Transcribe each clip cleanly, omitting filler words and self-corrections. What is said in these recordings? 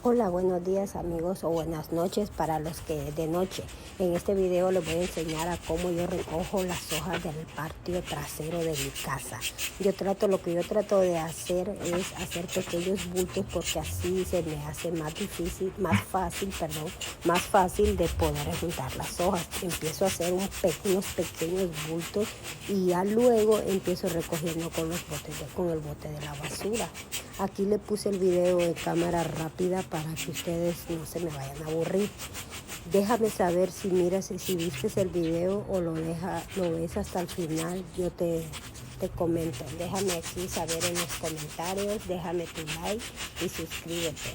Hola, buenos días amigos o buenas noches para los que de noche. En este video les voy a enseñar a cómo yo recojo las hojas del patio trasero de mi casa. Lo que yo trato de hacer es hacer pequeños bultos porque así se me hace más fácil de poder juntar las hojas. Empiezo a hacer unos pequeños bultos y ya luego empiezo recogiendo con el bote de la basura. Aquí le puse el video de cámara rápida para que ustedes no se me vayan a aburrir. Déjame saber si viste el video o lo ves hasta el final. Yo te comento. Déjame aquí saber en los comentarios, déjame tu like y suscríbete.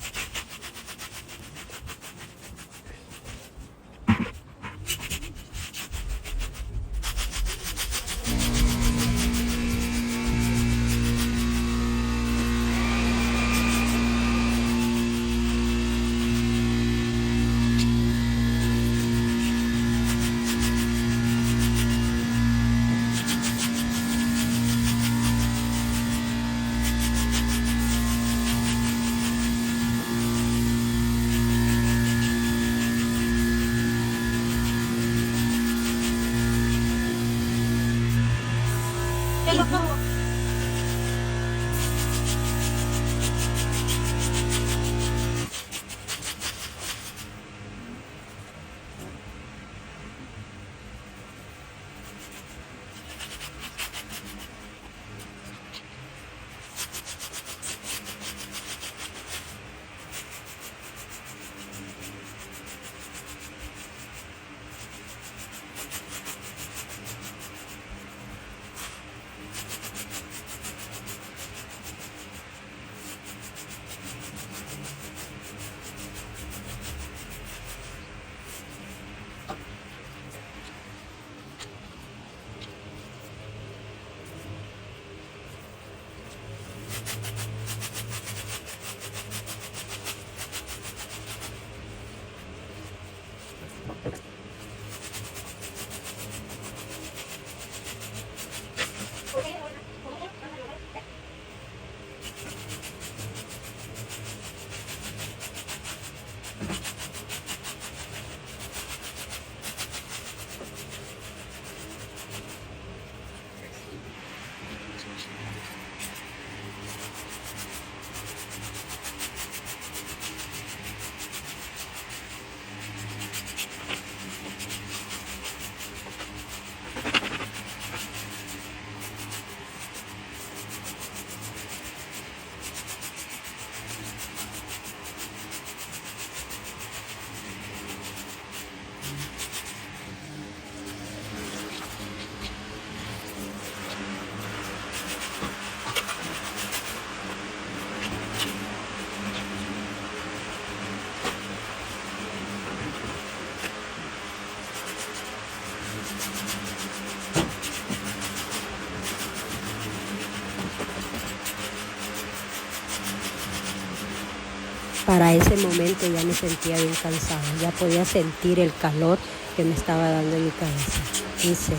Para ese momento ya me sentía bien cansada, ya podía sentir el calor que me estaba dando en mi cabeza, en serio.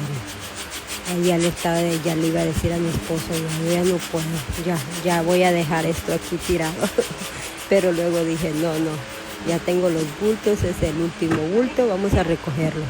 Ahí ya le iba a decir a mi esposo, ya no puedo, ya voy a dejar esto aquí tirado. Pero luego dije, no, ya tengo los bultos, es el último bulto, vamos a recogerlo.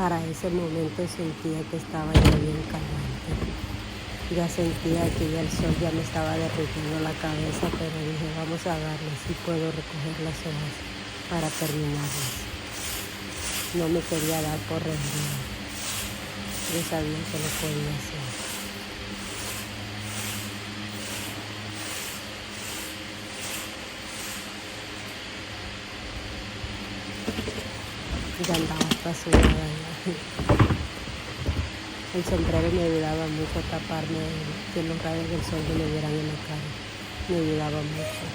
Para ese momento sentía que estaba ya bien caliente. Ya sentía que ya el sol ya me estaba derritiendo la cabeza, pero dije, vamos a darle, si puedo recoger las hojas para terminarlas. No me quería dar por rendida. Yo sabía que lo podía hacer. Ya andaba hasta sudada ya. El sombrero me ayudaba mucho a taparme, que los rayos del sol no me dieran en la cara. Me ayudaba mucho.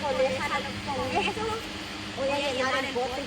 Con eso voy a llenar el bote.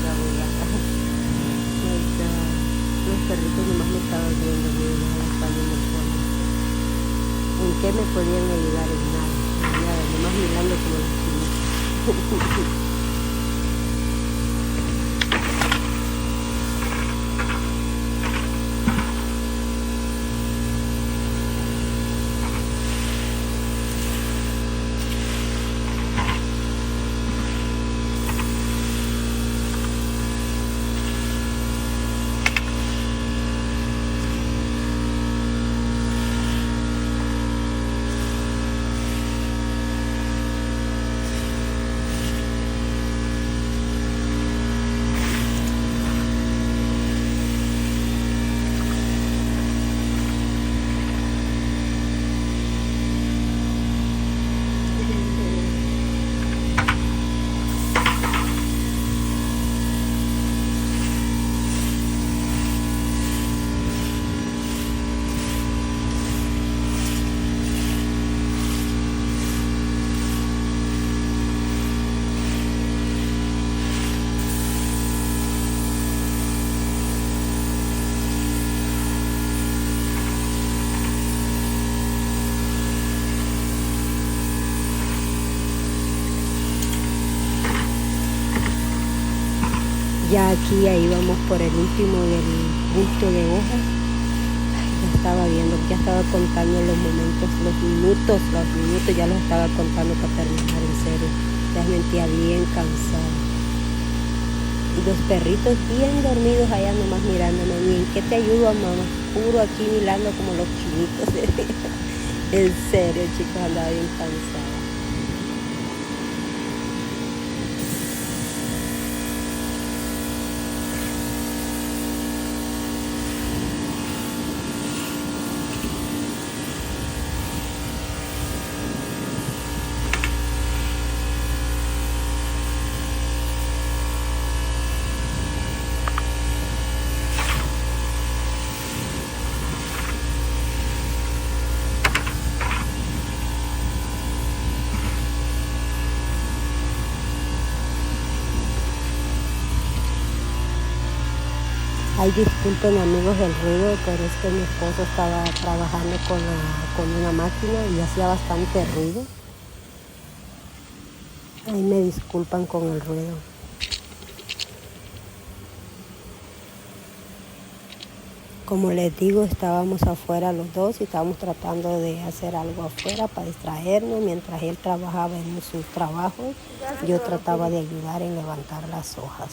la voy a... Los perritos nomás me estaban viendo, están en el fondo. ¿En qué me podían ayudar? En nada, nomás mirando como los chinitos. Ya aquí ya íbamos por el último del bulto de hojas. Ya estaba viendo, ya estaba contando los momentos, los minutos, ya los estaba contando para terminar, en serio. Ya me sentía bien cansada. Y los perritos bien dormidos allá nomás mirándome. ¿En qué te ayudo, mamá? Puro aquí mirando como los chinitos. En serio, chicos, andaba bien cansada. Ay, disculpen amigos del ruido, pero es que mi esposo estaba trabajando con una máquina y hacía bastante ruido. Ay, me disculpan con el ruido. Como les digo, estábamos afuera los dos y estábamos tratando de hacer algo afuera para distraernos. Mientras él trabajaba en sus trabajos, yo trataba de ayudar en levantar las hojas.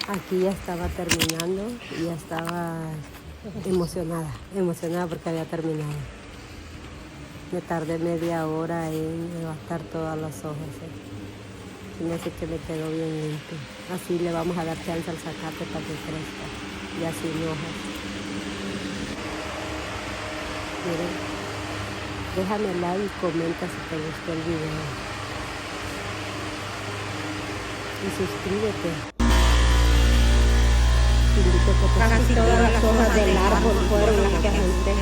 Aquí ya estaba terminando y ya estaba emocionada porque había terminado. Me tardé media hora en levantar todas las hojas. Y me hace que me quedó bien limpio. Así le vamos a dar chance al zacate para que crezca. Ya sin hojas. Miren, déjame like y comenta si te gustó el video. Y suscríbete. Te invito a que te Casi suscribas. todas las hojas del árbol fueron las que ajusté.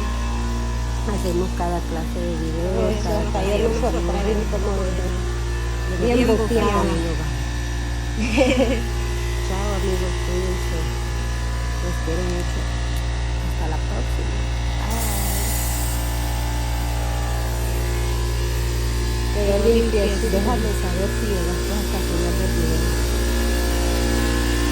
Hacemos cada clase de video. Eso, hasta yo lo sorprendí como bien Bien bufiada. Chao amigos, cuídense. Los quiero mucho. Hasta la próxima. Bye. Déjame saber si llegaste hasta el final del video.